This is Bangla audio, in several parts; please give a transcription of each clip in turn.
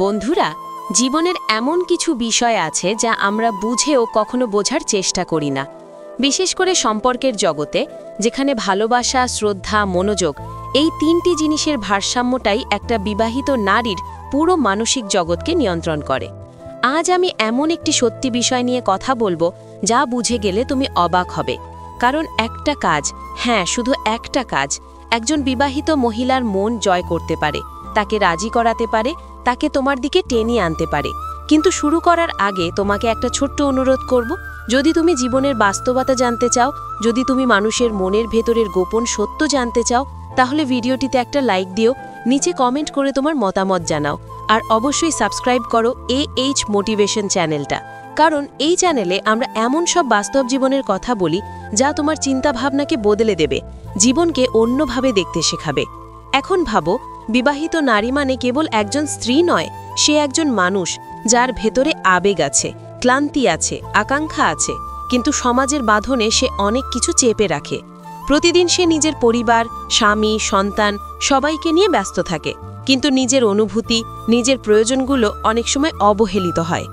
বন্ধুরা, জীবনের এমন কিছু বিষয় আছে যা আমরা বুঝেও কখনো বোঝার চেষ্টা করি না। বিশেষ করে সম্পর্কের জগতে, যেখানে ভালোবাসা, শ্রদ্ধা, মনোযোগ এই তিনটি জিনিসের ভারসাম্যটাই একটা বিবাহিত নারীর পুরো মানসিক জগৎকে নিয়ন্ত্রণ করে। আজ আমি এমন একটি সত্যি বিষয় নিয়ে কথা বলবো যা বুঝে গেলে তুমি অবাক হবে। কারণ একটা কাজ, হ্যাঁ শুধু একটা কাজ, একজন বিবাহিত মহিলার মন জয় করতে পারে, তাকে রাজি করাতে পারে, তাকে তোমার দিকে টেনে আনতে পারে। কিন্তু শুরু করার আগে তোমাকে একটা ছোট্ট অনুরোধ করব, যদি তুমি জীবনের বাস্তবতা জানতে চাও, যদি তুমি মানুষের মনের ভেতরের গোপন সত্য জানতে চাও, তাহলে ভিডিওটিতে একটা লাইক দিও, নিচে কমেন্ট করে তোমার মতামত জানাও, আর অবশ্যই সাবস্ক্রাইব করো AH মোটিভেশন চ্যানেলটা। কারণ এই চ্যানেলে আমরা এমন সব বাস্তব জীবনের কথা বলি যা তোমার চিন্তাভাবনাকে বদলে দেবে, জীবনকে অন্যভাবে দেখতে শেখাবে। এখন ভাবো, বিবাহিত নারী মানে কেবল একজন স্ত্রী নয়, সে একজন মানুষ যার ভেতরে আবেগ আছে, ক্লান্তি আছে, আকাঙ্ক্ষা আছে, কিন্তু সমাজের বাঁধনে সে অনেক কিছু চেপে রাখে। প্রতিদিন সে নিজের পরিবার, স্বামী, সন্তান সবাইকে নিয়ে ব্যস্ত থাকে, কিন্তু নিজের অনুভূতি, নিজের প্রয়োজনগুলো অনেক সময় অবহেলিত হয়।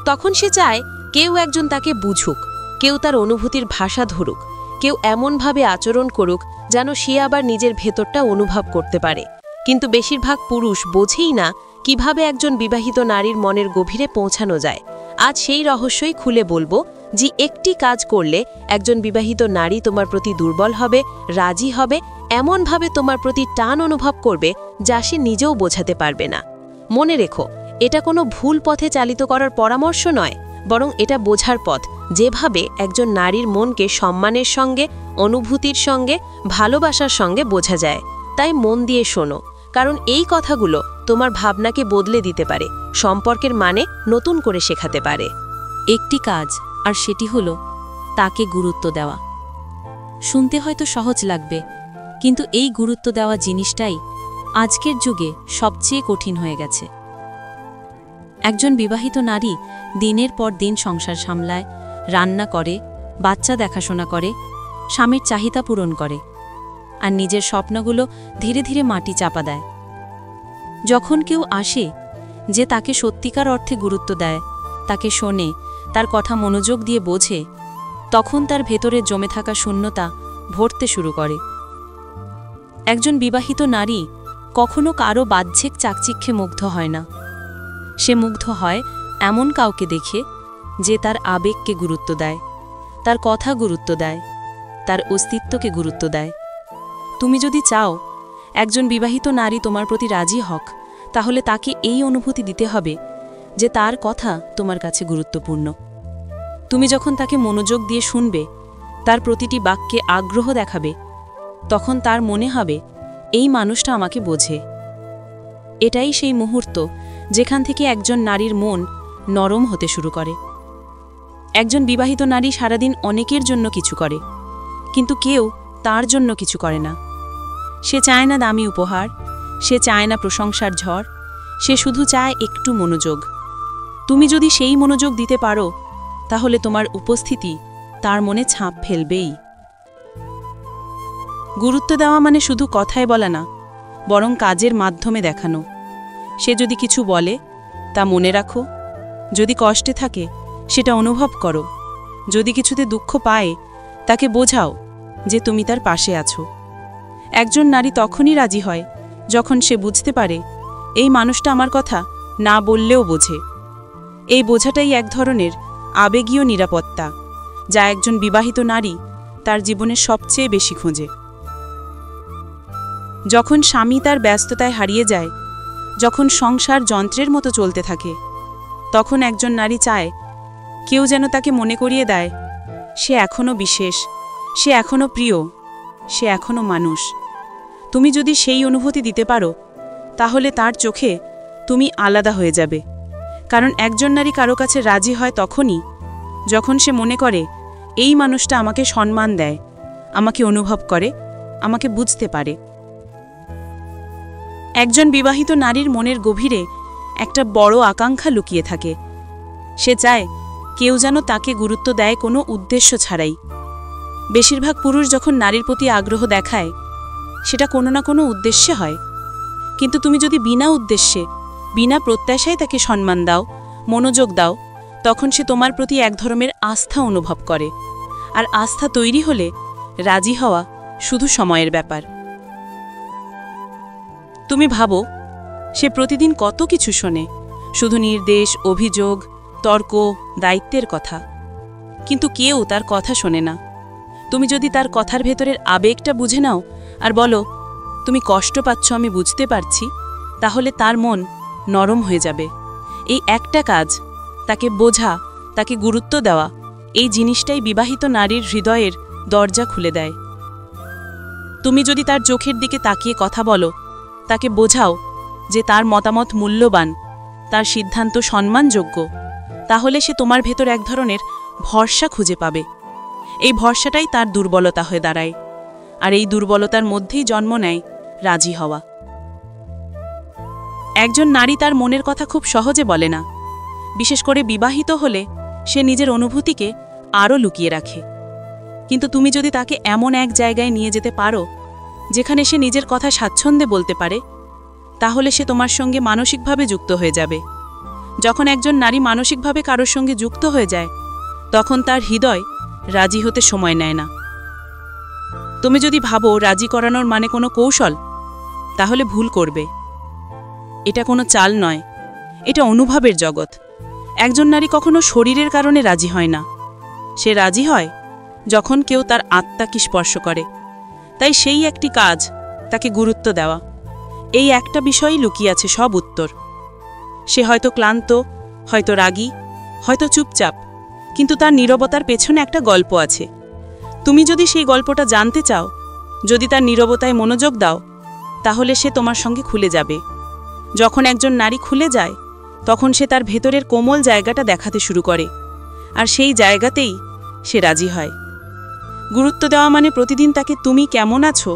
তখন সে চায় কেউ একজন তাকে বুঝুক, কেউ তার অনুভূতির ভাষা ধরুক, কেউ এমনভাবে আচরণ করুক যেন সে আবার নিজের ভেতরটা অনুভব করতে পারে। কিন্তু বেশিরভাগ পুরুষ বোঝেই না কিভাবে একজন বিবাহিত নারীর মনের গভীরে পৌঁছানো যায়। আজ সেই রহস্যই খুলে বলবো যে একটি কাজ করলে একজন বিবাহিত নারী তোমার প্রতি দুর্বল হবে, রাজি হবে, এমনভাবে তোমার প্রতি টান অনুভব করবে যা সে নিজেও বোঝাতে পারবে না। মনে রেখো, এটা কোনো ভুল পথে চালিত করার পরামর্শ নয়, বরং এটা বোঝার পথ, যেভাবে একজন নারীর মনকে সম্মানের সঙ্গে, অনুভূতির সঙ্গে, ভালোবাসার সঙ্গে বোঝা যায়। তাই মন দিয়ে শোনো, কারণ এই কথাগুলো তোমার ভাবনাকে বদলে দিতে পারে, সম্পর্কের মানে নতুন করে শেখাতে পারে। একটি কাজ, আর সেটি হলো তাকে গুরুত্ব দেওয়া। শুনতে হয়তো সহজ লাগবে, কিন্তু এই গুরুত্ব দেওয়া জিনিসটাই আজকের যুগে সবচেয়ে কঠিন হয়ে গেছে। একজন বিবাহিত নারী দিনের পর দিন সংসার সামলায়, রান্না করে, বাচ্চা দেখাশোনা করে, স্বামীর চাহিদা পূরণ করে, আর নিজের স্বপ্নগুলো ধীরে ধীরে মাটি চাপা দেয়। যখন কেউ আসে যে তাকে সত্যিকার অর্থে গুরুত্ব দেয়, তাকে শোনে, তার কথা মনোযোগ দিয়ে বোঝে, তখন তার ভেতরে জমে থাকা শূন্যতা ভরতে শুরু করে। একজন বিবাহিত নারী কখনো কারো বাহ্যিক চাকচিক্যে মুগ্ধ হয় না, সে মুগ্ধ হয় এমন কাউকে দেখে যে তার আবেগকে গুরুত্ব দেয়, তার কথা গুরুত্ব দেয়, তার অস্তিত্বকে গুরুত্ব দেয়। তুমি যদি চাও একজন বিবাহিত নারী তোমার প্রতি রাজি হক, তাহলে তাকে এই অনুভূতি দিতে হবে যে তার কথা তোমার কাছে গুরুত্বপূর্ণ। তুমি যখন তাকে মনোযোগ দিয়ে শুনবে, তার প্রতিটি বাক্যে আগ্রহ দেখাবে, তখন তার মনে হবে এই মানুষটা আমাকে বোঝে। এটাই সেই মুহূর্ত যেখান থেকে একজন নারীর মন নরম হতে শুরু করে। একজন বিবাহিত নারী সারাদিন অনেকের জন্য কিছু করে, কিন্তু কেউ তার জন্য কিছু করে না। সে চায় না দামি উপহার, সে চায় না প্রশংসার ঝড়, সে শুধু চায় একটু মনোযোগ। তুমি যদি সেই মনোযোগ দিতে পারো, তাহলে তোমার উপস্থিতি তার মনে ছাপ ফেলবেই। গুরুত্ব দেওয়া মানে শুধু কথায় বলা না, বরং কাজের মাধ্যমে দেখানো। সে যদি কিছু বলে, তা মনে রাখো। যদি কষ্টে থাকে, সেটা অনুভব করো। যদি কিছুতে দুঃখ পায়, তাকে বোঝাও যে তুমি তার পাশে আছো। একজন নারী তখনই রাজি হয় যখন সে বুঝতে পারে এই মানুষটা আমার কথা না বললেও বোঝে। এই বোঝাটাই এক ধরনের আবেগীয় নিরাপত্তা, যা একজন বিবাহিত নারী তার জীবনে সবচেয়ে বেশি খোঁজে। যখন স্বামী তার ব্যস্ততায় হারিয়ে যায়, যখন সংসার যন্ত্রের মতো চলতে থাকে, তখন একজন নারী চায় কেউ যেন তাকে মনে করিয়ে দেয় সে এখনও বিশেষ, সে এখনও প্রিয়, সে এখনও মানুষ। তুমি যদি সেই অনুভূতি দিতে পারো, তাহলে তার চোখে তুমি আলাদা হয়ে যাবে। কারণ একজন নারী কারো কাছে রাজি হয় তখনই যখন সে মনে করে এই মানুষটা আমাকে সম্মান দেয়, আমাকে অনুভব করে, আমাকে বুঝতে পারে। একজন বিবাহিত নারীর মনের গভীরে একটা বড় আকাঙ্ক্ষা লুকিয়ে থাকে। সে চায় কেউ যেন তাকে গুরুত্ব দেয় কোনো উদ্দেশ্য ছাড়াই। বেশিরভাগ পুরুষ যখন নারীর প্রতি আগ্রহ দেখায়, সেটা কোনো না কোনো উদ্দেশ্যে হয়। কিন্তু তুমি যদি বিনা উদ্দেশ্যে বিনা প্রত্যাশায় তাকে সম্মান দাও, মনোযোগ দাও, তখন সে তোমার প্রতি এক ধরনের আস্থা অনুভব করে। আর আস্থা তৈরি হলে রাজি হওয়া শুধু সময়ের ব্যাপার। তুমি ভাবো, সে প্রতিদিন কত কিছু শোনে, শুধু নির্দেশ, অভিযোগ, তর্ক, দায়িত্বের কথা, কিন্তু কেউ তার কথা শোনে না। তুমি যদি তার কথার ভেতরের আবেগটা বুঝে নাও আর বলো, তুমি কষ্ট পাচ্ছ, আমি বুঝতে পারছি, তাহলে তার মন নরম হয়ে যাবে। এই একটা কাজ, তাকে বোঝা, তাকে গুরুত্ব দেওয়া, এই জিনিসটাই বিবাহিত নারীর হৃদয়ের দরজা খুলে দেয়। তুমি যদি তার চোখের দিকে তাকিয়ে কথা বলো, তাকে বোঝাও যে তার মতামত মূল্যবান, তার সিদ্ধান্ত সম্মানযোগ্য, তাহলে সে তোমার ভেতর এক ধরনের ভরসা খুঁজে পাবে। এই ভরসাটাই তার দুর্বলতা হয়ে দাঁড়ায়, আর এই দুর্বলতার মধ্যেই জন্ম নেয় রাজি হওয়া। একজন নারী তার মনের কথা খুব সহজে বলে না, বিশেষ করে বিবাহিত হলে সে নিজের অনুভূতিকে আরও লুকিয়ে রাখে। কিন্তু তুমি যদি তাকে এমন এক জায়গায় নিয়ে যেতে পারো যেখানে সে নিজের কথা স্বাচ্ছন্দ্যে বলতে পারে, তাহলে সে তোমার সঙ্গে মানসিকভাবে যুক্ত হয়ে যাবে। যখন একজন নারী মানসিকভাবে কারোর সঙ্গে যুক্ত হয়ে যায়, তখন তার হৃদয় রাজি হতে সময় নেয় না। তুমি যদি ভাবো রাজি করানোর মানে কোনো কৌশল, তাহলে ভুল করবে। এটা কোনো চাল নয়, এটা অনুভবের জগৎ। একজন নারী কখনো শরীরের কারণে রাজি হয় না, সে রাজি হয় যখন কেউ তার আত্মাকে স্পর্শ করে। তাই সেই একটি কাজ, তাকে গুরুত্ব দেওয়া, এই একটা বিষয়ই লুকিয়ে আছে সব উত্তর। সে হয়তো ক্লান্ত, হয়তো রাগী, হয়তো চুপচাপ, কিন্তু তার নীরবতার পেছনে একটা গল্প আছে। তুমি যদি সেই গল্পটা জানতে চাও, যদি তার নীরবতায় মনোযোগ দাও, তাহলে সে তোমার সঙ্গে খুলে যাবে। যখন একজন নারী খুলে যায়, তখন সে তার ভেতরের কোমল জায়গাটা দেখাতে শুরু করে, আর সেই জায়গাতেই সে রাজি হয়। গুরুত্ব দেওয়া মানে প্রতিদিন তাকে তুমি কেমন আছো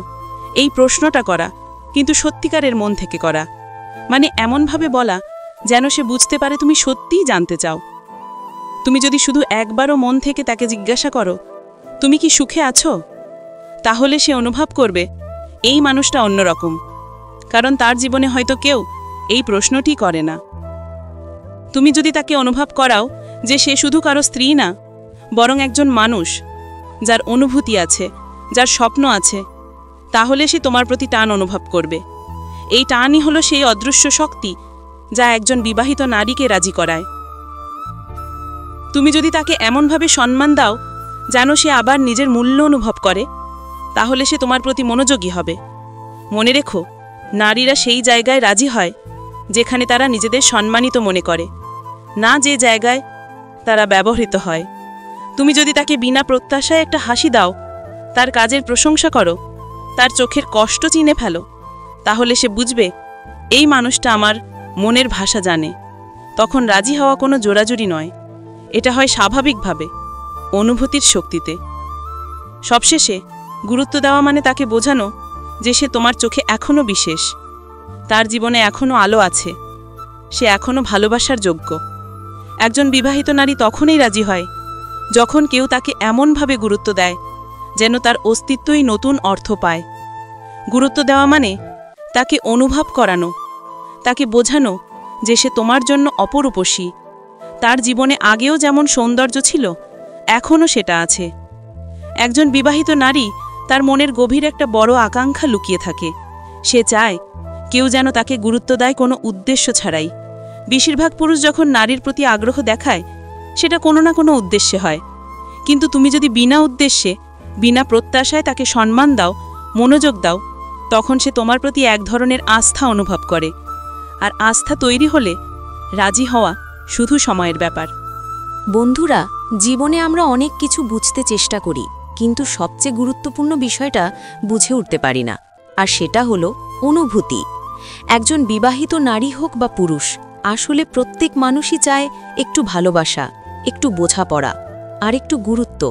এই প্রশ্নটা করা, কিন্তু সত্যিকারের মন থেকে করা। মানে এমনভাবে বলা যেন সে বুঝতে পারে তুমি সত্যিই জানতে চাও। তুমি যদি শুধু একবারও মন থেকে তাকে জিজ্ঞাসা করো, তুমি কি সুখে আছো, তাহলে সে অনুভব করবে এই মানুষটা অন্যরকম, কারণ তার জীবনে হয়তো কেউ এই প্রশ্নটি করে না। তুমি যদি তাকে অনুভব করাও যে সে শুধু কারো স্ত্রী না, বরং একজন মানুষ যার অনুভূতি আছে, যার স্বপ্ন আছে, তাহলে সে তোমার প্রতি টান অনুভব করবে। এই টানই হলো সেই অদৃশ্য শক্তি যা একজন বিবাহিত নারীকে রাজি করায়। তুমি যদি তাকে এমনভাবে সম্মান দাও যেন সে আবার নিজের মূল্য অনুভব করে, তাহলে সে তোমার প্রতি মনোযোগী হবে। মনে রেখো, নারীরা সেই জায়গায় রাজি হয় যেখানে তারা নিজেদের সম্মানিত মনে করে, না যে জায়গায় তারা ব্যবহৃত হয়। তুমি যদি তাকে বিনা প্রত্যাশায় একটা হাসি দাও, তার কাজের প্রশংসা করো, তার চোখের কষ্ট চিনে ফেলো, তাহলে সে বুঝবে এই মানুষটা আমার মনের ভাষা জানে। তখন রাজি হওয়া কোনো জোরাজুরি নয়, এটা হয় স্বাভাবিকভাবে, অনুভূতির শক্তিতে। সবশেষে গুরুত্ব দেওয়া মানে তাকে বোঝানো যে সে তোমার চোখে এখনও বিশেষ, তার জীবনে এখনও আলো আছে, সে এখনও ভালোবাসার যোগ্য। একজন বিবাহিত নারী তখনই রাজি হয় যখন কেউ তাকে এমনভাবে গুরুত্ব দেয় যেন তার অস্তিত্বই নতুন অর্থ পায়। গুরুত্ব দেওয়া মানে তাকে অনুভব করানো, তাকে বোঝানো যে সে তোমার জন্য অপরূপসী, তার জীবনে আগেও যেমন সৌন্দর্য ছিল এখনও সেটা আছে। একজন বিবাহিত নারী তার মনের গভীর একটা বড় আকাঙ্ক্ষা লুকিয়ে থাকে, সে চায় কেউ যেন তাকে গুরুত্ব দেয় কোনো উদ্দেশ্য ছাড়াই। বেশিরভাগ পুরুষ যখন নারীর প্রতি আগ্রহ দেখায় সেটা কোনো না কোনো উদ্দেশ্যে হয়, কিন্তু তুমি যদি বিনা উদ্দেশ্যে, বিনা প্রত্যাশায় তাকে সম্মান দাও, মনোযোগ দাও, তখন সে তোমার প্রতি এক ধরনের আস্থা অনুভব করে। আর আস্থা তৈরি হলে রাজি হওয়া শুধু সময়ের ব্যাপার। বন্ধুরা, জীবনে আমরা অনেক কিছু বুঝতে চেষ্টা করি, কিন্তু সবচেয়ে গুরুত্বপূর্ণ বিষয়টা বুঝে উঠতে পারি না, আর সেটা হলো অনুভূতি। একজন বিবাহিত নারী হোক বা পুরুষ, আসলে প্রত্যেক মানুষই চায় একটু ভালোবাসা, একটু বোঝাপড়া আর একটু গুরুত্ব।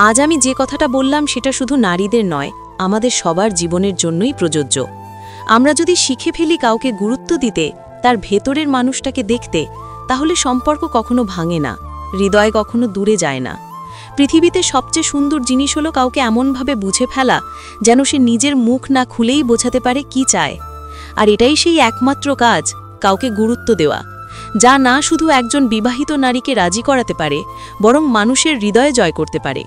আজ আমি যে কথাটা বললাম সেটা শুধু নারীদের নয়, আমাদের সবার জীবনের জন্যই প্রযোজ্য। আমরা যদি শিখে ফেলি কাউকে গুরুত্ব দিতে, তার ভেতরের মানুষটাকে দেখতে, তাহলে সম্পর্ক কখনো ভাঙে না, হৃদয় কখনো দূরে যায় না। পৃথিবীতে সবচেয়ে সুন্দর জিনিস হলো কাউকে এমনভাবে বুঝে ফেলা যেন সে নিজের মুখ না খুলেই বোঝাতে পারে কি চায়। আর এটাই সেই একমাত্র কাজ কাউকে গুরুত্ব দেওয়া, যা না শুধু একজন বিবাহিত নারীকে রাজি করাতে পারে, বরং মানুষের হৃদয়ে জয় করতে পারে।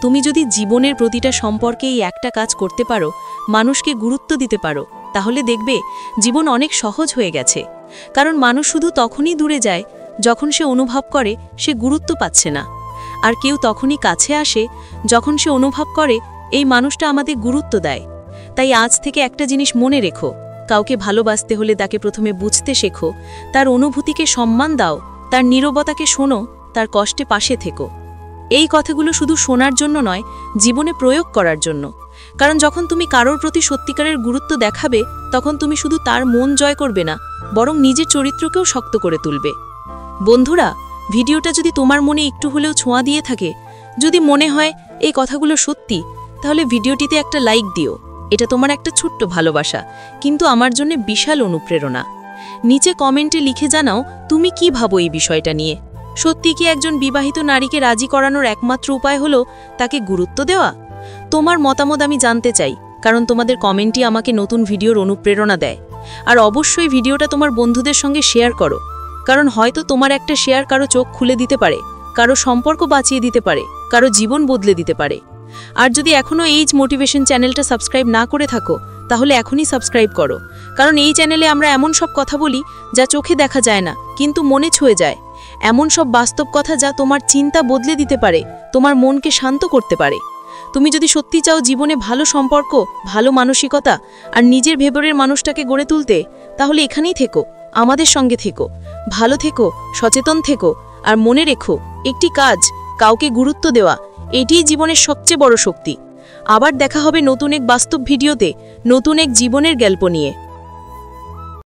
তুমি যদি জীবনের প্রতিটা সম্পর্কে এই একটা কাজ করতে পারো, মানুষকে গুরুত্ব দিতে পারো, তাহলে দেখবে জীবন অনেক সহজ হয়ে গেছে। কারণ মানুষ শুধু তখনই দূরে যায় যখন সে অনুভব করে সে গুরুত্ব পাচ্ছে না, আর কেউ তখনই কাছে আসে যখন সে অনুভব করে এই মানুষটা আমাদের গুরুত্ব দেয়। তাই আজ থেকে একটা জিনিস মনে রেখো, কাউকে ভালোবাসতে হলে তাকে প্রথমে বুঝতে শেখো, তার অনুভূতিকে সম্মান দাও, তার নীরবতাকে শোনো, তার কষ্টে পাশে থেকো। এই কথাগুলো শুধু শোনার জন্য নয়, জীবনে প্রয়োগ করার জন্য। কারণ যখন তুমি কারোর প্রতি সত্যিকারের গুরুত্ব দেখাবে, তখন তুমি শুধু তার মন জয় করবে না, বরং নিজের চরিত্রকেও শক্ত করে তুলবে। বন্ধুরা, ভিডিওটা যদি তোমার মনে একটু হলেও ছোঁয়া দিয়ে থাকে, যদি মনে হয় এই কথাগুলো সত্যি, তাহলে ভিডিওটিতে একটা লাইক দিও। এটা তোমার একটা ছোট্ট ভালোবাসা, কিন্তু আমার জন্য বিশাল অনুপ্রেরণা। নিচে কমেন্টে লিখে জানাও তুমি কি ভাবো এই বিষয়টা নিয়ে। সত্যি কি একজন বিবাহিত নারীকে রাজি করানোর একমাত্র উপায় হলো তাকে গুরুত্ব দেওয়া? তোমার মতামত আমি জানতে চাই, কারণ তোমাদের কমেন্টই আমাকে নতুন ভিডিওর অনুপ্রেরণা দেয়। আর অবশ্যই ভিডিওটা তোমার বন্ধুদের সঙ্গে শেয়ার করো, কারণ হয়তো তোমার একটা শেয়ার কারো চোখ খুলে দিতে পারে, কারো সম্পর্ক বাঁচিয়ে দিতে পারে, কারো জীবন বদলে দিতে পারে। আর যদি এখনও এইজ মোটিভেশন চ্যানেলটা সাবস্ক্রাইব না করে থাকো, তাহলে এখনই সাবস্ক্রাইব করো। কারণ এই চ্যানেলে আমরা এমন সব কথা বলি যা চোখে দেখা যায় না, কিন্তু মনে ছুঁয়ে যায়। এমন সব বাস্তব কথা যা তোমার চিন্তা বদলে দিতে পারে, তোমার মনকে শান্ত করতে পারে। তুমি যদি সত্যি চাও জীবনে ভালো সম্পর্ক, ভালো মানসিকতা আর নিজের ভেতরের মানুষটাকে গড়ে তুলতে, তাহলে এখানেই থেকো, আমাদের সঙ্গে থেকো, ভালো থেকো, সচেতন থেকো। আর মনে রেখো, একটি কাজ, কাউকে গুরুত্ব দেওয়া, এটিই জীবনের সবচেয়ে বড় শক্তি। আবার দেখা হবে নতুন এক বাস্তব ভিডিওতে, নতুন এক জীবনের গল্প নিয়ে।